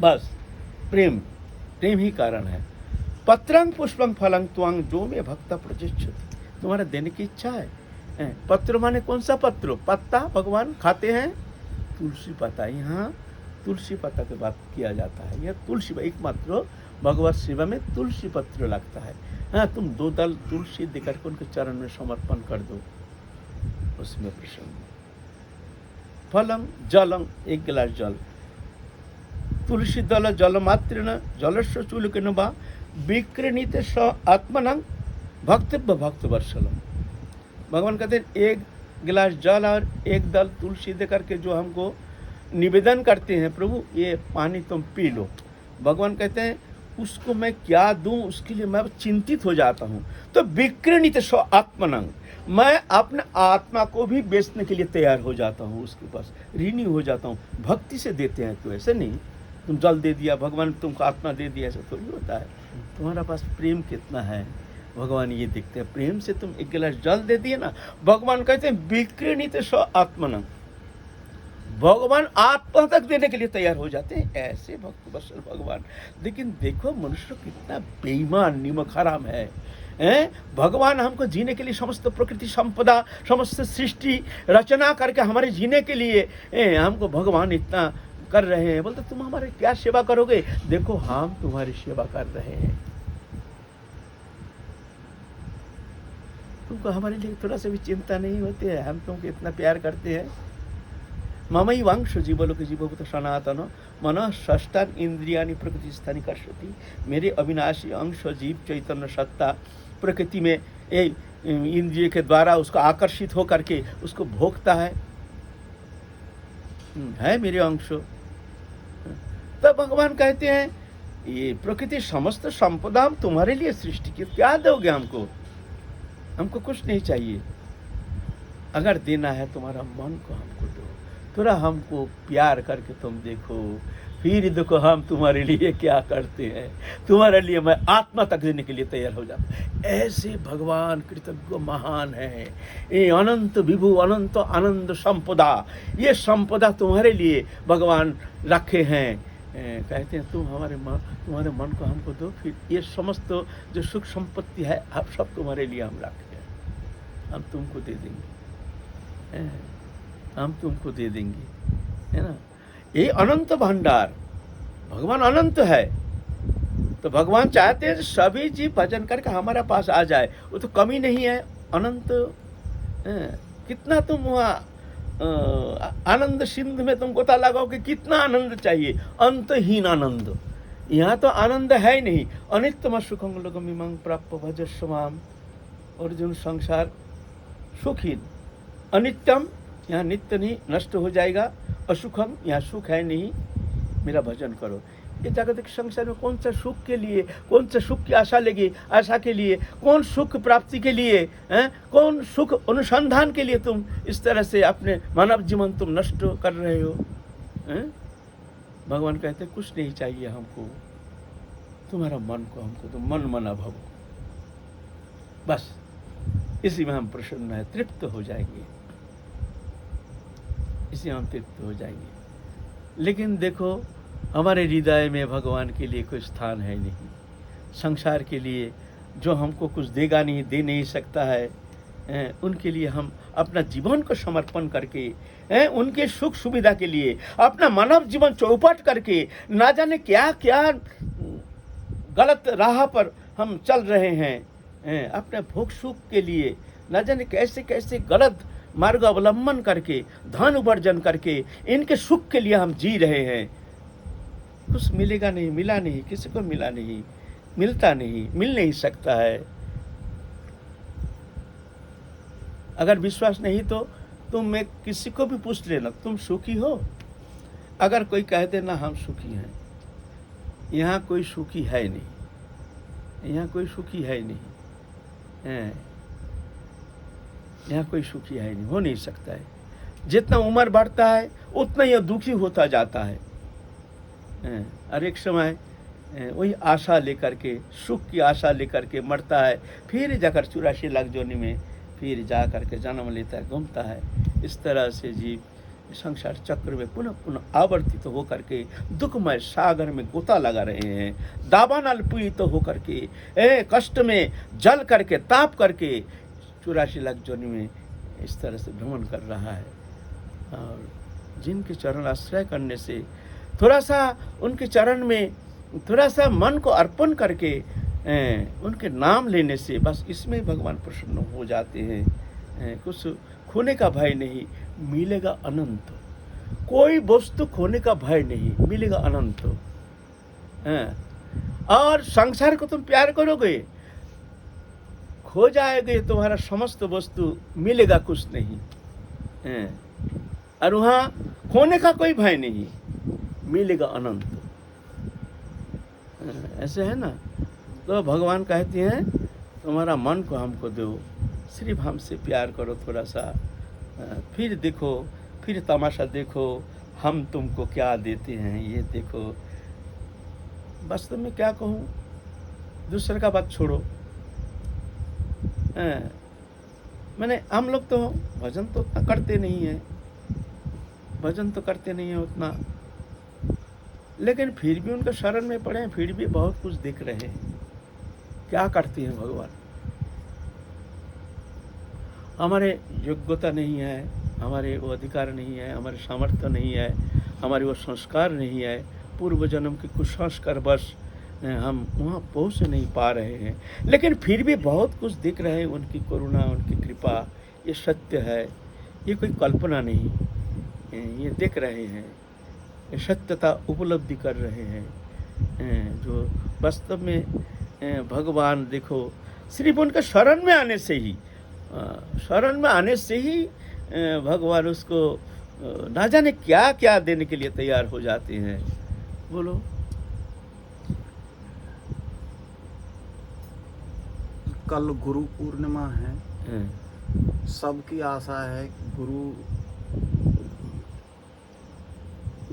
बस प्रेम, प्रेम ही कारण है। पत्रंग पुष्पंग फलंग त्वंग जो में भक्ता प्रजिष्ठति, तुम्हारा देने की इच्छा है। पत्र माने कौन सा पत्र? पत्ता भगवान खाते हैं, तुलसी पत्ता। यहाँ तुलसी पत्ता की बात किया जाता है। यह तुलसी एकमात्र भगवत सेवा में तुलसी पत्र लगता है। हाँ, तुम 2 दल तुलसी देकर के उनके चरण में समर्पण कर दो, उसमें प्रसन्न। फलम जलम, 1 गिलास जल। तुलसी दल जल मात्रेण जलस्य चुलकेन वा विक्रणित स आत्मनं भक्तव्य भक्त वर्षलम। भगवान कहते हैं 1 गिलास जल और 1 दल तुलसी दे करके जो हमको निवेदन करते हैं, प्रभु ये पानी तुम पी लो। भगवान कहते हैं उसको मैं क्या दूं, उसके लिए मैं चिंतित हो जाता हूँ। तो विक्रणित स्व आत्मनंग, मैं अपने आत्मा को भी बेचने के लिए तैयार हो जाता हूँ, उसके पास ऋणी हो जाता हूँ। भक्ति से देते हैं तो ऐसे नहीं तुम जल दे दिया भगवान तुमको आत्मा दे दिया, ऐसा थोड़ी होता है। तुम्हारा पास प्रेम कितना है भगवान ये देखते हैं। प्रेम से तुम 1 गिलास जल दे दिए ना, भगवान कहते हैं विक्रणित स्व आत्मनंग, भगवान आत्मा तक देने के लिए तैयार हो जाते हैं। ऐसे भक्त वत्सल भगवान। लेकिन देखो मनुष्य कितना बेईमान निमक हराम है। भगवान हमको जीने के लिए समस्त प्रकृति संपदा समस्त सृष्टि रचना करके हमारे जीने के लिए हमको भगवान इतना कर रहे हैं। बोलते तुम हमारे क्या सेवा करोगे? देखो हम तुम्हारी सेवा कर रहे हैं, तुमको हमारे लिए थोड़ा सा भी चिंता नहीं होती है। हम तुमको इतना प्यार करते हैं। ममई वंश जीवलोक जीवभूत सनातन मन षष्ठान इंद्रियानि प्रकृति स्थानी कर्षति। मेरे अविनाशी अंश जीव चैतन्य सत्ता प्रकृति में इंद्रिय के द्वारा उसको आकर्षित होकर के उसको भोगता है मेरे अंश। तब भगवान कहते हैं ये प्रकृति समस्त संपदा हम तुम्हारे लिए सृष्टि की, क्या दोगे हमको? हमको कुछ नहीं चाहिए। अगर देना है तुम्हारा मन को हमको दो, थोड़ा हमको प्यार करके तुम देखो, फिर देखो हम तुम्हारे लिए क्या करते हैं। तुम्हारे लिए मैं आत्मा तक देने के लिए तैयार हो जाता। ऐसे भगवान कृतज्ञ महान है। ये अनंत विभु अनंत आनंद संपदा, ये संपदा तुम्हारे लिए भगवान रखे हैं। कहते हैं तुम्हारे मन को हमको दो, फिर ये समस्त जो सुख संपत्ति है आप सब तुम्हारे लिए हम रखे हैं, हम तुमको दे देंगे, हम तुमको दे देंगे, है ना। ये अनंत भंडार, भगवान अनंत है। तो भगवान चाहते हैं सभी जीव भजन करके हमारे पास आ जाए। वो तो कमी नहीं है, अनंत। कितना तुम वहाँ आनंद सिंध में तुम गोता लगाओ कि कितना आनंद चाहिए, अंतहीन आनंद। यहाँ तो आनंद है ही नहीं। अनित्यम सुखं लोकमिमं प्राप्य भजस्व माम। अर्जुन संसार सुखहीन, अनित्यम यहाँ नित्य नहीं, नष्ट हो जाएगा। असुखम यहाँ सुख है नहीं, मेरा भजन करो। ये जागतिक संसार में कौन सा सुख के लिए, कौन सा सुख की आशा लगी, आशा के लिए, कौन सुख प्राप्ति के लिए, कौन सुख अनुसंधान के लिए तुम इस तरह से अपने मानव जीवन तुम नष्ट कर रहे हो? भगवान कहते कुछ नहीं चाहिए हमको, तुम्हारा मन को हमको तो मन मना भव, बस इसी में हम प्रसन्न है, तृप्त हो जाएंगे, इसी में हम तृप्त हो जाएंगे। लेकिन देखो हमारे हृदय में भगवान के लिए कोई स्थान है नहीं। संसार के लिए जो हमको कुछ देगा नहीं, दे नहीं सकता है, उनके लिए हम अपना जीवन को समर्पण करके, उनके सुख सुविधा के लिए अपना मानव जीवन चौपट करके ना जाने क्या क्या गलत राह पर हम चल रहे हैं। अपने भोग सुख के लिए ना जाने कैसे कैसे गलत मार्ग अवलंबन करके, धन उपार्जन करके, इनके सुख के लिए हम जी रहे हैं। कुछ मिलेगा नहीं, मिला नहीं, किसी को मिला नहीं, मिलता नहीं, मिल नहीं सकता है। अगर विश्वास नहीं तो तुम में किसी को भी पूछ लेना, तुम सुखी हो? अगर कोई कह देना हम सुखी हैं, यहाँ कोई सुखी है नहीं, यहाँ कोई सुखी है नहीं, यहाँ कोई सुखी है नहीं, हो नहीं सकता है। जितना उम्र बढ़ता है उतना यह दुखी होता जाता है। और एक समय वही आशा लेकर के, सुख की आशा लेकर के मरता है, फिर जाकर 84 लाख जोनी में फिर जा कर के जन्म लेता है, घूमता है। इस तरह से जीव संसार चक्र में पुनः पुनः आवर्तित होकर के दुखमय सागर में गोता लगा रहे हैं, दावानल पीड़ित होकर के कष्ट में जल करके ताप करके 84 लाख जोनि में इस तरह से भ्रमण कर रहा है। और जिनके चरण आश्रय करने से थोड़ा सा उनके चरण में थोड़ा सा मन को अर्पण करके उनके नाम लेने से बस इसमें भगवान प्रसन्न हो जाते हैं। कुछ खोने का भय नहीं, मिलेगा अनंत। कोई वस्तु खोने का भय नहीं, मिलेगा अनंत। और संसार को तुम प्यार करोगे, खो जाएगे तुम्हारा समस्त वस्तु, मिलेगा कुछ नहीं। और वहाँ खोने का कोई भय नहीं, मिलेगा अनंत। ऐसे है ना। तो भगवान कहते हैं तुम्हारा मन को हमको दो, सिर्फ हमसे प्यार करो थोड़ा सा, फिर देखो, फिर तमाशा देखो हम तुमको क्या देते हैं, ये देखो। वास्तव में क्या कहूँ, दूसरे का बात छोड़ो। मैंने हम लोग तो भजन तो उतना करते नहीं हैं, भजन तो करते नहीं हैं उतना, लेकिन फिर भी उनके शरण में पड़े हैं, फिर भी बहुत कुछ दिख रहे हैं। क्या करते हैं भगवान? हमारे योग्यता नहीं है, हमारे वो अधिकार नहीं है, हमारे सामर्थ्य नहीं है, हमारे वो संस्कार नहीं है, पूर्व जन्म के कुछ संस्कार बस हम वहाँ पहुँच नहीं पा रहे हैं, लेकिन फिर भी बहुत कुछ दिख रहे हैं। उनकी करुणा, उनकी कृपा, ये सत्य है, ये कोई कल्पना नहीं, ये देख रहे हैं, ये सत्यता उपलब्धि कर रहे हैं। जो वास्तव में भगवान देखो, सिर्फ उनके शरण में आने से ही, शरण में आने से ही भगवान उसको ना जाने क्या क्या देने के लिए तैयार हो जाते हैं। बोलो। कल गुरु पूर्णिमा है, सबकी आशा है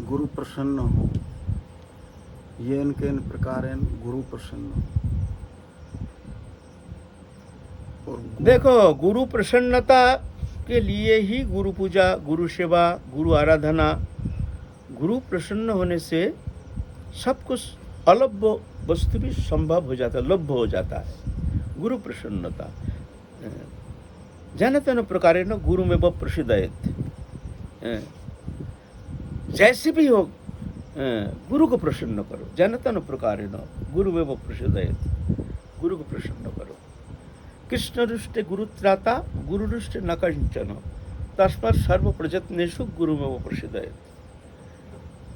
गुरु प्रसन्न हो, ये इनके इन प्रकार गुरु प्रसन्न हो। और देखो, गुरु प्रसन्नता के लिए ही गुरु पूजा, गुरु सेवा, गुरु आराधना, गुरु प्रसन्न होने से सब कुछ अलभ्य वस्तु भी संभव हो जाता है, लभ्य हो जाता है। गुरु प्रसन्नता जनतन प्रकार न गुरु में वो प्रसिद्धयत, जैसे भी हो गुरु को प्रसन्न करो। जनतन प्रकार न गुरु में वो प्रसिद्धयत, गुरु को प्रसन्न करो। कृष्ण रुष्ट गुरु त्राता, गुरु रुष्ट न कंचन, तस्मात् सर्व प्रयत्नेषु गुरु में वो प्रसिद्धयत।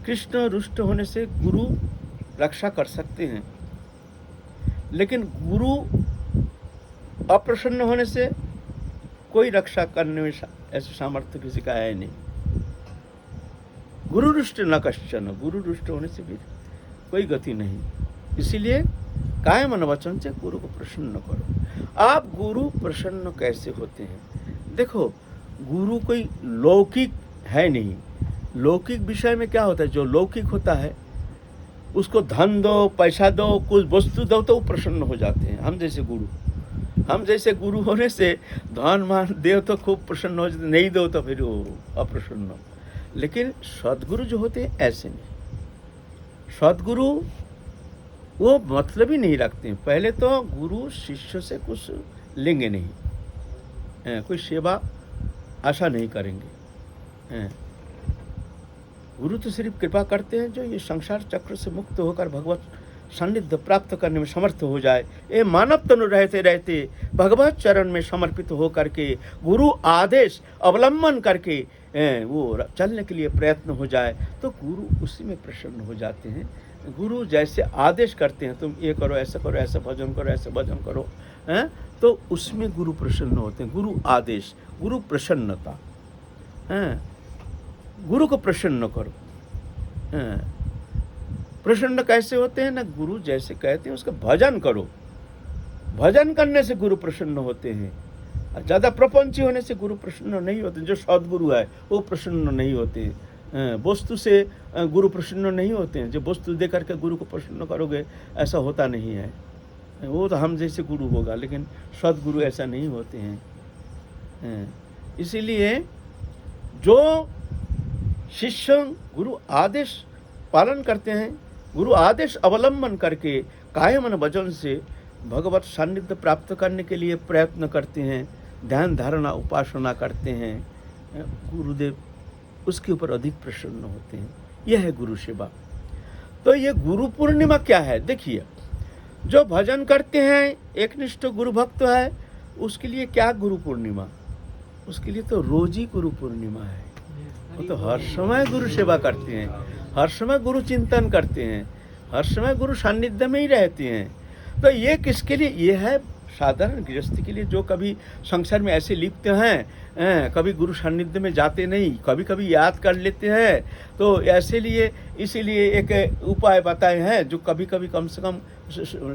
कृष्ण रुष्ट होने से गुरु रक्षा कर सकते हैं, लेकिन गुरु अप्रसन्न होने से कोई रक्षा करने में ऐसे सामर्थ्य किसी का है नहीं। गुरु रुष्ट न कश्चन, गुरु रुष्ट होने से भी कोई गति नहीं। इसीलिए काय मन वचन से गुरु को प्रसन्न करो। आप गुरु प्रसन्न कैसे होते हैं? देखो, गुरु कोई लौकिक है नहीं। लौकिक विषय में क्या होता है? जो लौकिक होता है उसको धन दो, पैसा दो, कुछ वस्तु दो तो वो प्रसन्न हो जाते हैं। हम जैसे गुरु होने से धन मान दे तो खूब प्रसन्न हो जाते, नहीं दो तो फिर वो अप्रसन्न। लेकिन सद्गुरु जो होते हैं ऐसे नहीं। सद्गुरु वो मतलब ही नहीं रखते हैं। पहले तो गुरु शिष्य से कुछ लेंगे नहीं, कोई सेवा आशा नहीं करेंगे। गुरु तो सिर्फ कृपा करते हैं जो ये संसार चक्र से मुक्त होकर भगवत सान्निध्य प्राप्त करने में समर्थ हो जाए। ये मानव तनु रहते रहते भगवत चरण में समर्पित हो करके गुरु आदेश अवलंबन करके वो चलने के लिए प्रयत्न हो जाए तो गुरु उसी में प्रसन्न हो जाते हैं। गुरु जैसे आदेश करते हैं, तुम ये करो, ऐसा करो, ऐसा भजन करो, ऐसा भजन करो, तो उसमें गुरु प्रसन्न होते हैं। गुरु आदेश, गुरु प्रसन्नता, गुरु को प्रसन्न करो। प्रसन्न कैसे होते हैं ना? गुरु जैसे कहते हैं उसका भजन करो। भजन करने से गुरु प्रसन्न होते हैं। ज़्यादा प्रपंची होने से गुरु प्रसन्न नहीं होते। जो सद्गुरु है वो प्रसन्न नहीं होते। वस्तु से गुरु प्रसन्न नहीं होते हैं। जो वस्तु दे करके गुरु को प्रसन्न करोगे ऐसा होता नहीं है। वो तो हम जैसे गुरु होगा, लेकिन सद्गुरु ऐसा नहीं होते हैं। इसीलिए जो शिष्य गुरु आदेश पालन करते हैं, गुरु आदेश अवलंबन करके कायमन वचन से भगवत सान्निध्य प्राप्त करने के लिए प्रयत्न करते हैं, ध्यान धारणा उपासना करते हैं, गुरुदेव उसके ऊपर अधिक प्रसन्न होते हैं। यह है गुरु सेवा। तो ये गुरु पूर्णिमा क्या है? देखिए, जो भजन करते हैं, एकनिष्ठ गुरु भक्त है, उसके लिए क्या गुरु पूर्णिमा? उसके लिए तो रोज ही गुरु पूर्णिमा है। वो तो हर समय गुरु सेवा करते हैं, हर समय गुरु चिंतन करते हैं, हर समय गुरु सान्निध्य में ही रहते हैं। तो ये किसके लिए? ये है साधारण गृहस्थी के लिए, जो कभी संसार में ऐसे लिप्त हैं, कभी गुरु सान्निध्य में जाते नहीं, कभी कभी याद कर लेते हैं। तो ऐसे लिए इसीलिए एक उपाय बताए हैं, जो कभी कभी कम से कम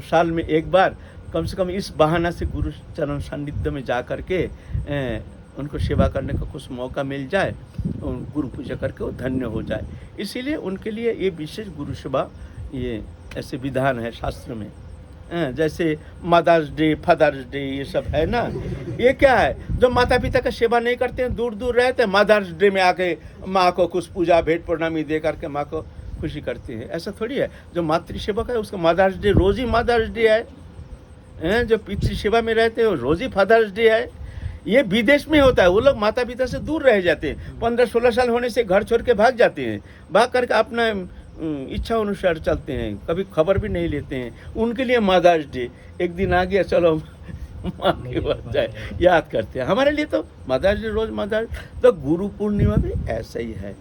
साल में एक बार कम से कम इस बहाना से गुरु चरण सान्निध्य में जा करके उनको सेवा करने का कुछ मौका मिल जाए, गुरु पूजा करके वो धन्य हो जाए। इसीलिए उनके लिए ये विशेष गुरु सेवा, ये ऐसे विधान है शास्त्र में। जैसे मदर्स डे, फादर्स डे, ये सब है ना। ये क्या है? जो माता पिता का सेवा नहीं करते हैं, दूर दूर रहते हैं, मदर्स डे में आके माँ को कुछ पूजा भेंट प्रणामी दे करके माँ को खुशी करते हैं। ऐसा थोड़ी है। जो मातृ सेवक है उसका मदर्स डे रोज ही मदर्स डे है। जो पितृ सेवा में रहते हैं रोज ही फादर्स डे है। ये विदेश में होता है, वो लोग माता पिता से दूर रह जाते हैं, 15-16 साल होने से घर छोड़ के भाग जाते हैं, भाग करके अपना इच्छा अनुसार चलते हैं, कभी खबर भी नहीं लेते हैं। उनके लिए मदर्स डे एक दिन आ गया, चलो माँ के पास जाए, याद करते हैं। हमारे लिए तो मदर्स डे रोज मदर्स। तो गुरु पूर्णिमा भी ऐसा ही है।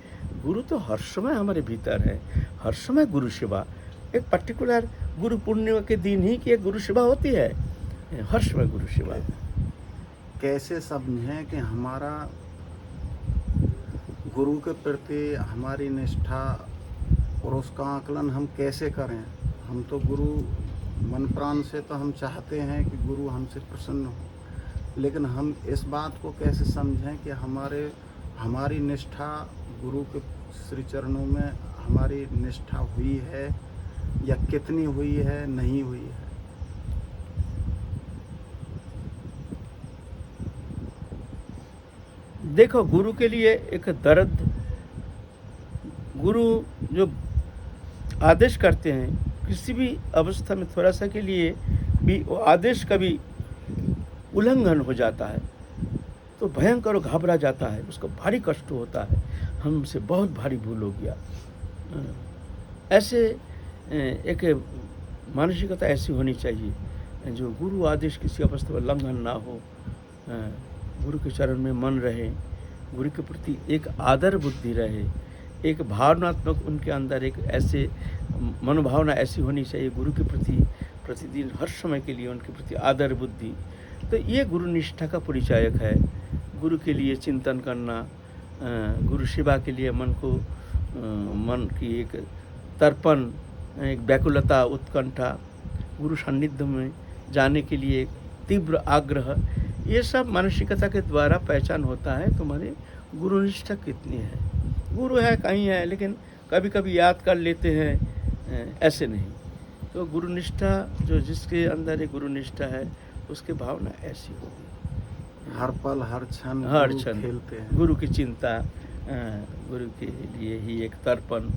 गुरु तो हर समय हमारे भीतर है, हर समय गुरु सेवा। एक पर्टिकुलर गुरु पूर्णिमा के दिन ही की एक गुरु सेवा होती है, हर समय गुरु सेवा। कैसे समझें कि हमारा गुरु के प्रति हमारी निष्ठा और उसका आकलन हम कैसे करें? हम तो गुरु मन प्राण से तो हम चाहते हैं कि गुरु हमसे प्रसन्न हो, लेकिन हम इस बात को कैसे समझें कि हमारी निष्ठा गुरु के श्री चरणों में हमारी निष्ठा हुई है या कितनी हुई है, नहीं हुई है? देखो, गुरु के लिए एक दर्द, गुरु जो आदेश करते हैं किसी भी अवस्था में थोड़ा सा के लिए भी वो आदेश का भी उल्लंघन हो जाता है तो भयंकर घबरा जाता है, उसको भारी कष्ट होता है, हमसे बहुत भारी भूल हो गया। ऐसे एक मानसिकता ऐसी होनी चाहिए जो गुरु आदेश किसी अवस्था में उल्लंघन ना हो, गुरु के चरण में मन रहे, गुरु के प्रति एक आदर बुद्धि रहे, एक भावनात्मक उनके अंदर एक ऐसे मनोभावना ऐसी होनी चाहिए गुरु के प्रति प्रतिदिन हर समय के लिए उनके प्रति आदर बुद्धि। तो ये गुरु निष्ठा का परिचायक है। गुरु के लिए चिंतन करना, गुरु सेवा के लिए मन की एक तर्पण, एक व्याकुलता, उत्कंठा, गुरु सान्निध्य में जाने के लिए एक तीव्र आग्रह, ये सब मानसिकता के द्वारा पहचान होता है तुम्हारी गुरु निष्ठा कितनी है। गुरु है कहीं है, लेकिन कभी कभी याद कर लेते हैं, ऐसे नहीं। तो गुरु निष्ठा जो जिसके अंदर एक गुरु निष्ठा है उसकी भावना ऐसी होगी, हर पल हर क्षण खेलते हैं। गुरु की चिंता, गुरु के लिए ही एक तर्पण,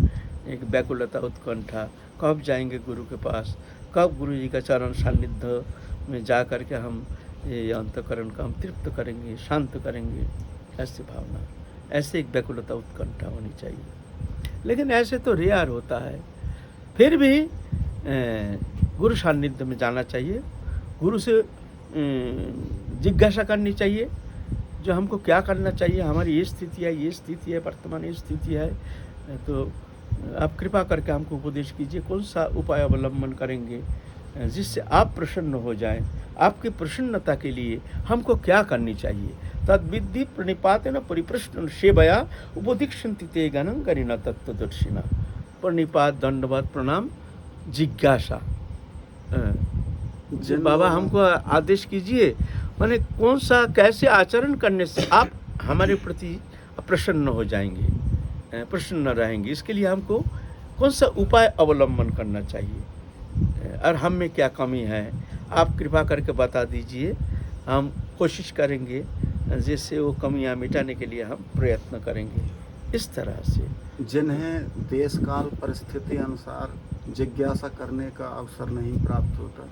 एक व्याकुलता, उत्कंठा, कब जाएंगे गुरु के पास, कब गुरु जी का चरण सान्निध्य में जा कर के हम ये अंतकरण का हम तृप्त करेंगे, शांत करेंगे, ऐसी भावना, ऐसे एक व्याकुलता, उत्कंठा होनी चाहिए। लेकिन ऐसे तो रेयर होता है। फिर भी गुरु सान्निध्य में जाना चाहिए, गुरु से जिज्ञासा करनी चाहिए जो हमको क्या करना चाहिए, हमारी ये स्थिति है, वर्तमान ये स्थिति है, तो आप कृपा करके हमको उपदेश कीजिए कौन सा उपाय अवलंबन करेंगे जिससे आप प्रसन्न हो जाएं, आपकी प्रसन्नता के लिए हमको क्या करनी चाहिए। तद्विद्धि प्रणिपातेन परिप्रश्न सेवया उपदीक्षन्ति ते गणं गरिण तत्त्वदर्शिना। प्रणिपात, दंडवत, प्रणाम, जिज्ञासा। बाबा हमको आदेश कीजिए, माने कौन सा कैसे आचरण करने से आप हमारे प्रति प्रसन्न हो जाएंगे, प्रसन्न रहेंगे, इसके लिए हमको कौन सा उपाय अवलंबन करना चाहिए और हम में क्या कमी है आप कृपा करके बता दीजिए। हम कोशिश करेंगे जिससे वो कमियां मिटाने के लिए हम प्रयत्न करेंगे। इस तरह से। जिन्हें देश काल परिस्थिति अनुसार जिज्ञासा करने का अवसर नहीं प्राप्त होता,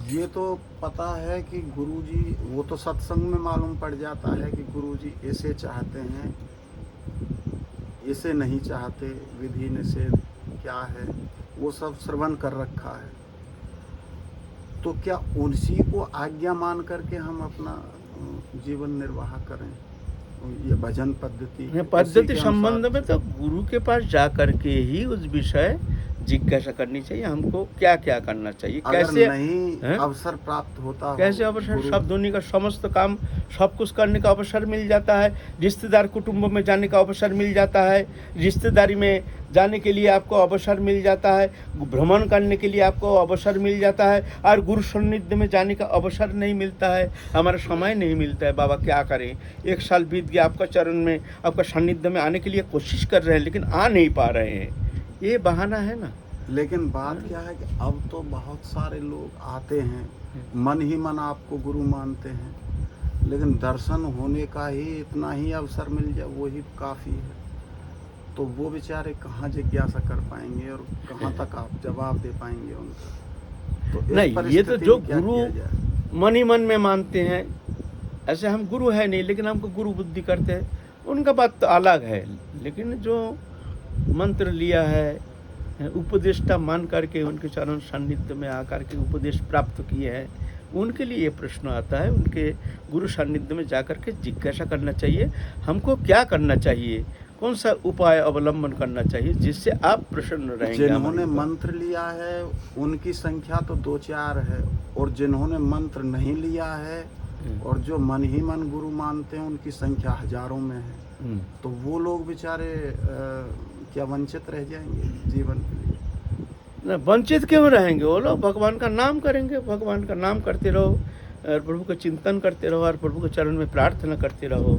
ये तो पता है कि गुरुजी, वो तो सत्संग में मालूम पड़ जाता है कि गुरुजी ऐसे चाहते हैं, ऐसे नहीं चाहते, विधि निषेध क्या है वो सब श्रवण कर रखा है। तो क्या उसी को आज्ञा मान करके हम अपना जीवन निर्वाह करें? ये भजन पद्धति, ये उसी पद्धति के संबंध अनुसार- में तो गुरु के पास जा करके ही उस विषय जिज्ञासा करनी चाहिए, हमको क्या क्या करना चाहिए, अगर कैसे नहीं हैं? अवसर प्राप्त होता हो, कैसे अवसर, गुरु- सब दुनिया का समस्त काम सब कुछ करने का अवसर मिल जाता है, रिश्तेदार कुटुंबों में जाने का अवसर मिल जाता है, रिश्तेदारी में जाने के लिए आपको अवसर मिल जाता है, भ्रमण करने के लिए आपको अवसर मिल जाता है, और गुरु सान्निध्य में जाने का अवसर नहीं मिलता है, हमारा समय नहीं मिलता है। बाबा क्या करें, 1 साल बीत गया, आपका चरण में, आपका सान्निध्य में आने के लिए कोशिश कर रहे हैं लेकिन आ नहीं पा रहे हैं, ये बहाना है ना। लेकिन बात क्या है कि अब तो बहुत सारे लोग आते हैं, मन ही मन आपको गुरु मानते हैं, लेकिन दर्शन होने का ही इतना ही अवसर मिल जाए वही काफ़ी है। तो वो बेचारे कहाँ जिज्ञासा कर पाएंगे और कहाँ तक आप जवाब दे पाएंगे उनका? तो इस नहीं, ये तो परिस्थिति जो में क्या गुरु किया जाए? मन ही मन में मानते हैं, ऐसे हम गुरु है नहीं लेकिन हमको गुरु बुद्धि करते हैं, उनका बात तो अलग है। लेकिन जो मंत्र लिया है, उपदेष्टा मान करके उनके चरण सान्निध्य में आकर के उपदेश प्राप्त किए हैं, उनके लिए ये प्रश्न आता है, उनके गुरु सान्निध्य में जाकर के जिज्ञासा करना चाहिए, हमको क्या करना चाहिए, कौन सा उपाय अवलंबन करना चाहिए जिससे आप प्रसन्न रहेंगे। जिन्होंने हमारे ऊपर। मंत्र लिया है उनकी संख्या तो 2-4 है, और जिन्होंने मंत्र नहीं लिया है और जो मन ही मन गुरु मानते हैं उनकी संख्या हजारों में है। हम्म। तो वो लोग बेचारे क्या वंचित रह जाएंगे जीवन के लिए? ना, वंचित क्यों रहेंगे, वो लोग भगवान का नाम करेंगे, भगवान का नाम करते रहो और प्रभु का चिंतन करते रहो और प्रभु के चरण में प्रार्थना करते रहो।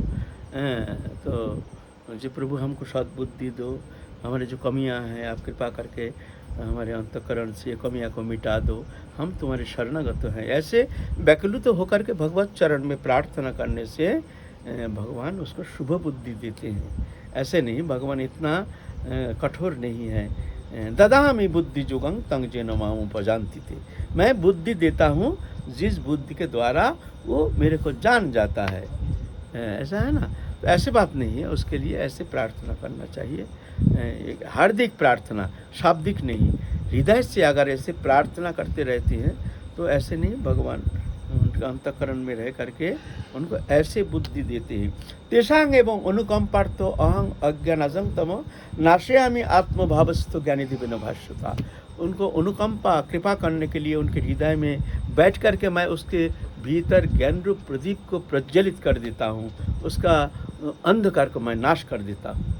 तो जी प्रभु हमको सद्बुद्धि दो, हमारे जो कमियां हैं आप कृपा करके हमारे अंतःकरण से कमियां को मिटा दो, हम तुम्हारे शरणागत हैं, ऐसे व्याकुलित होकर के भगवत चरण में प्रार्थना करने से भगवान उसको शुभ बुद्धि देते हैं। ऐसे नहीं, भगवान इतना कठोर नहीं है। ददामि बुद्धि जुगं तंग जेन मामुपजान्ति थे, मैं बुद्धि देता हूँ जिस बुद्धि के द्वारा वो मेरे को जान जाता है। ऐसा है ना, तो ऐसी बात नहीं है, उसके लिए ऐसे प्रार्थना करना चाहिए, एक हार्दिक प्रार्थना, शाब्दिक नहीं, हृदय से अगर ऐसे प्रार्थना करते रहते हैं तो ऐसे नहीं, भगवान उनका अंतःकरण में रह करके उनको ऐसे बुद्धि देते हैं। तेषांग एवं अनुकंपार्थो अहं अज्ञानजं तमो नाशयामि आत्मभावस्थो ज्ञानिधिविन भाष्यता, उनको अनुकंपा कृपा करने के लिए उनके हृदय में बैठ करके मैं उसके भीतर ज्ञान रूप प्रदीप को प्रज्वलित कर देता हूँ, उसका अंधकार को मैं नाश कर देता हूँ।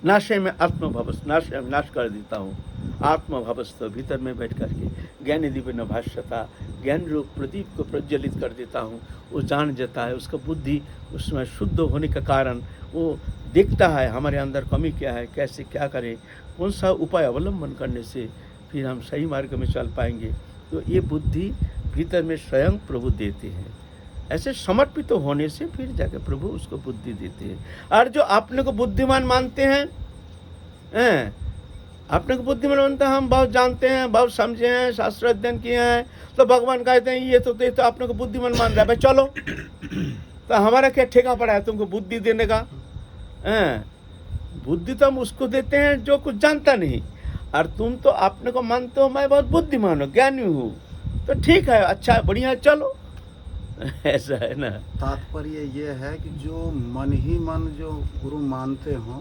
नाशे में आत्मभवस्त, नाश कर देता हूँ, आत्मभवस्त भीतर में बैठ करके ज्ञान दिव्य भाष्यता, ज्ञान रूप प्रदीप को प्रज्वलित कर देता हूँ। वो जान जाता है, उसका बुद्धि उसमें शुद्ध होने के कारण वो देखता है हमारे अंदर कमी क्या है, कैसे क्या करें, कौन सा उपाय अवलंबन करने से फिर हम सही मार्ग में चल पाएंगे। तो ये बुद्धि भीतर में स्वयं प्रभु देते हैं। ऐसे समर्पित होने से फिर जाके प्रभु उसको बुद्धि देते हैं। और जो अपने को बुद्धिमान मानते हैं, अपने को बुद्धिमान मानते हैं, हम बहुत जानते हैं, बहुत समझे हैं, शास्त्र अध्ययन किए हैं, तो भगवान कहते हैं ये तो अपने को बुद्धिमान मान रहा है, भाई चलो। तो हमारा क्या ठेका पड़ा है तुमको बुद्धि देने का? बुद्धि तो हम उसको देते हैं जो कुछ जानता नहीं, और तुम तो अपने को मानते हो मैं बहुत बुद्धिमान हूँ, ज्ञानी हूँ, तो ठीक है, अच्छा है, बढ़िया है, चलो। ऐसा है ना। तात्पर्य ये है कि जो मन ही मन जो गुरु मानते हों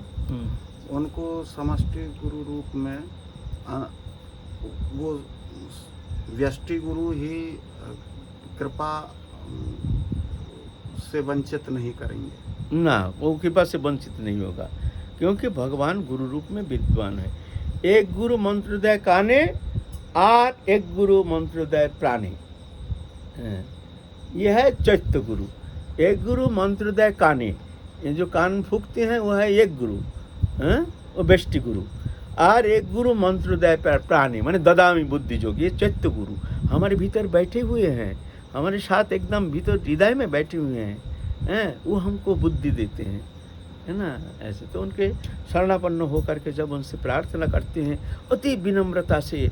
उनको समष्टि गुरु रूप में वो व्यष्टि गुरु ही कृपा से वंचित नहीं करेंगे ना, वो कृपा से वंचित नहीं होगा, क्योंकि भगवान गुरु रूप में विद्वान है। एक गुरु मंत्रोदय काने और एक गुरु मंत्रोदय प्राणे, यह है चैत्य गुरु। एक गुरु मंत्रोदय काने, ये जो कान फूकते हैं वो है एक गुरु, वो बेष्टि गुरु। और एक गुरु मंत्रोदय प्राणी माने ददामी बुद्धि जोग, ये चैत्य गुरु हमारे भीतर बैठे हुए हैं, हमारे साथ एकदम भीतर हृदय में बैठे हुए हैं, वो हमको बुद्धि देते हैं। है ना। ऐसे तो उनके शरणापन्न होकर के जब उनसे प्रार्थना करते हैं अति विनम्रता से,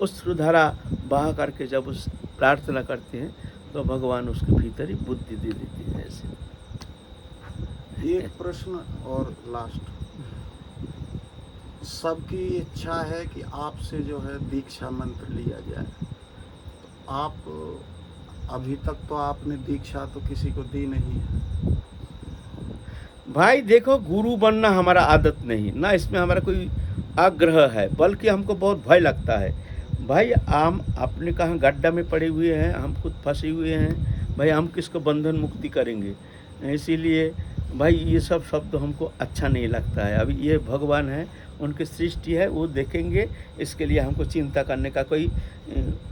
उस धारा बहा करके जब उस प्रार्थना करते हैं तो भगवान उसके भीतर ही बुद्धि दे देते हैं। ऐसे एक प्रश्न और लास्ट, सबकी इच्छा है कि आपसे जो है दीक्षा मंत्र लिया जाए, तो आप अभी तक तो आपने दीक्षा तो किसी को दी नहीं है। भाई देखो, गुरु बनना हमारा आदत नहीं ना, इसमें हमारा कोई आग्रह है, बल्कि हमको बहुत भय लगता है। भाई हम अपने कहाँ गड्ढा में पड़े हुए हैं, हम खुद फंसे हुए हैं, भाई हम किसको बंधन मुक्ति करेंगे। इसीलिए भाई ये सब शब्द हमको अच्छा नहीं लगता है। अभी ये भगवान है, उनकी सृष्टि है, वो देखेंगे, इसके लिए हमको चिंता करने का कोई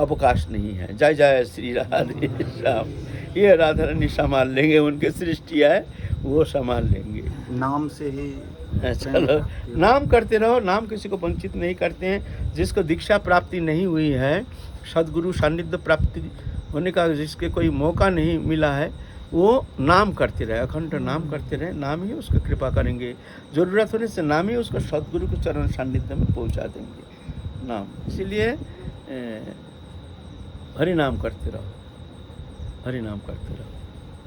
अवकाश नहीं है। जय जय श्री राधे श्याम। ये राधा रानी संभाल लेंगे, उनकी सृष्टि है, वो संभाल लेंगे। नाम से ही चलो नाम करते रहो, नाम किसी को वंचित नहीं करते हैं। जिसको दीक्षा प्राप्ति नहीं हुई है, सद्गुरु सानिध्य प्राप्ति होने का जिसके कोई मौका नहीं मिला है, वो नाम करते रहे, अखंड नाम करते रहे, नाम ही उसको कृपा करेंगे। ज़रूरत होने से नाम ही उसको सद्गुरु के चरण सानिध्य में पहुंचा देंगे, नाम। इसीलिए हरि नाम करते रहो, हरि नाम करते रहो।